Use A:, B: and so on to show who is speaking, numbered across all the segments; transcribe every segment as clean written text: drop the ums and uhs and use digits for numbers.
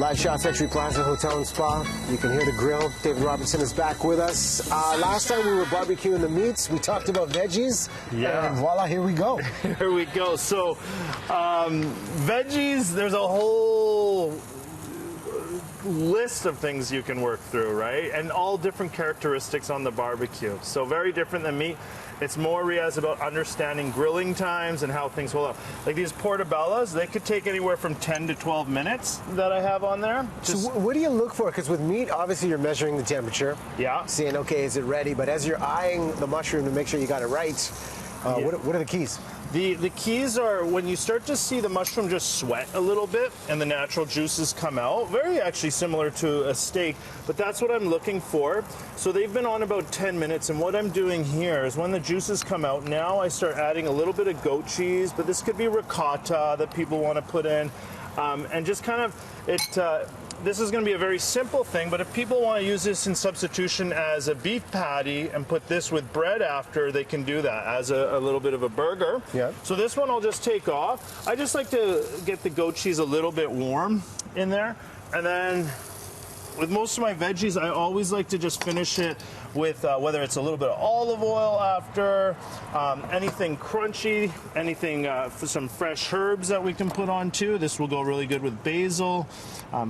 A: Live shots, Century Plaza Hotel and Spa. You can hear the grill. David Robertson is back with us. Last time we were barbecuing the meats, we talked about veggies.
B: Yeah.
A: And voila, here we go.
B: Here we go. So, veggies, there's a whole list of things you can work through, right? And all different characteristics on the barbecue. So very different than meat. It's more, Riaz, about understanding grilling times and how things hold up. Like these Portobellos, they could take anywhere from 10 to 12 minutes that I have on there.
A: So what do you look for? Because with meat, obviously you're measuring the temperature.
B: Yeah.
A: Seeing, okay, is it ready? But as you're eyeing the mushroom to make sure you got it right, what are the keys?
B: The keys are when you start to see the mushroom just sweat a little bit and the natural juices come out. Very actually similar to a steak, but that's what I'm looking for. So they've been on about 10 minutes, and what I'm doing here is when the juices come out, now I start adding a little bit of goat cheese, but this could be ricotta that people want to put in, and just kind of this is going to be a very simple thing, but if people want to use this in substitution as a beef patty and put this with bread after, they can do that as a little bit of a burger.
A: Yeah.
B: So this one I'll just take off. I just like to get the goat cheese a little bit warm in there. And then with most of my veggies, I always like to just finish it with whether it's a little bit of olive oil after, anything crunchy, anything for some fresh herbs that we can put on too. This will go really good with basil.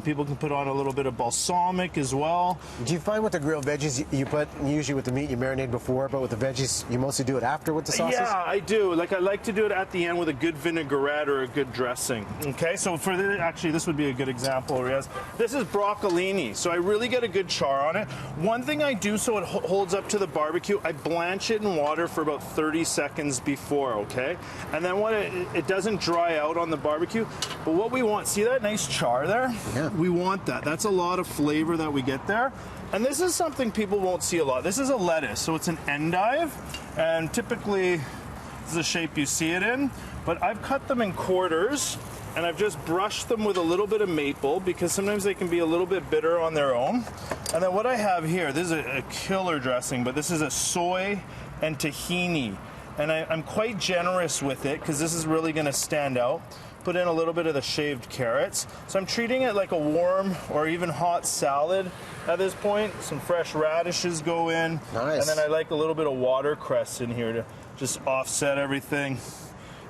B: People can put on a little bit of balsamic as well.
A: Do you find with the grilled veggies, you put, usually with the meat, you marinate before, but with the veggies, you mostly do it after with the sauces?
B: Yeah, I do. Like I like to do it at the end with a good vinaigrette or a good dressing. Okay, so for actually, this would be a good example, Riaz. This is broccolini, so I really get a good char on it. One thing I do so it holds up to the barbecue, I blanch it in water for about 30 seconds before, okay? And then when it doesn't dry out on the barbecue, but what we want, see that nice char there?
A: Yeah.
B: We want that. That's a lot of flavor that we get there. And this is something people won't see a lot. This is a lettuce, so it's an endive, and typically this is the shape you see it in, but I've cut them in quarters, and I've just brushed them with a little bit of maple because sometimes they can be a little bit bitter on their own. And then what I have here, this is a killer dressing, but this is a soy and tahini. And I'm quite generous with it because this is really going to stand out. Put in a little bit of the shaved carrots. So I'm treating it like a warm or even hot salad at this point. Some fresh radishes go in.
A: Nice.
B: And then I like a little bit of watercress in here to just offset everything.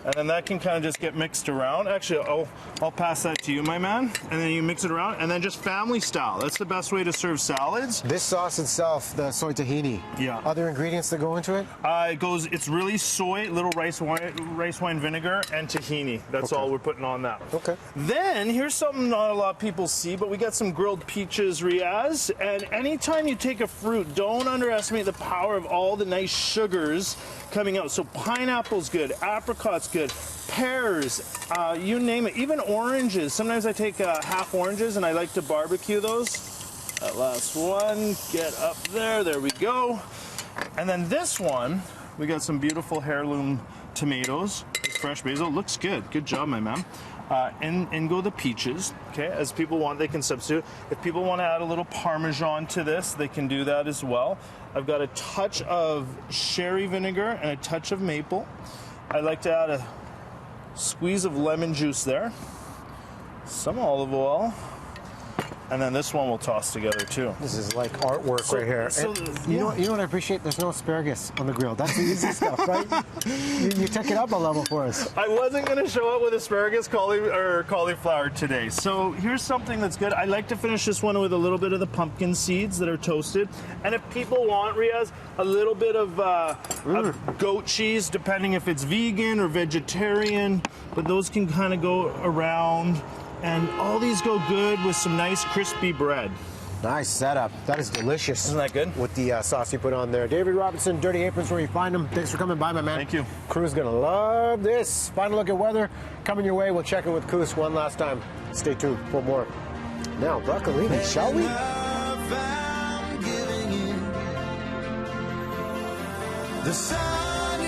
B: And then that can kind of just get mixed around. Actually, I'll pass that to you, my man. And then you mix it around, and then just family style. That's the best way to serve salads.
A: This sauce itself, the soy tahini.
B: Yeah.
A: Other ingredients that go into it?
B: It's really soy, little rice wine vinegar, and tahini. That's all we're putting on that.
A: Okay.
B: Then, here's something not a lot of people see, but we got some grilled peaches, Riaz. And anytime you take a fruit, don't underestimate the power of all the nice sugars coming out. So pineapple's good, apricot's good, pears, you name it, even oranges. Sometimes I take half oranges and I like to barbecue those. That last one, get up there, there we go. And then this one, we got some beautiful heirloom tomatoes, fresh basil, looks good. Good job, my man. In go the peaches, okay? As people want, they can substitute. If people want to add a little Parmesan to this, they can do that as well. I've got a touch of sherry vinegar and a touch of maple. I like to add a squeeze of lemon juice there, some olive oil, and then this one we'll toss together too.
A: This is like artwork right here. You know what I appreciate? There's no asparagus on the grill. That's the easy stuff, right? You took it up a level for us.
B: I wasn't going to show up with asparagus or cauliflower today. So here's something that's good. I like to finish this one with a little bit of the pumpkin seeds that are toasted. And if people want, Riaz, a little bit of goat cheese, depending if it's vegan or vegetarian, but those can kind of go around. And all these go good with some nice crispy bread.
A: Nice setup. That is delicious.
B: Isn't that good?
A: With the sauce you put on there. David Robertson, Dirty Apron's where you find them. Thanks for coming by, my man.
B: Thank you.
A: Crew's going to love this. Final look at weather coming your way. We'll check in with Koos one last time. Stay tuned for more. Now, broccolini, shall we?
C: The sun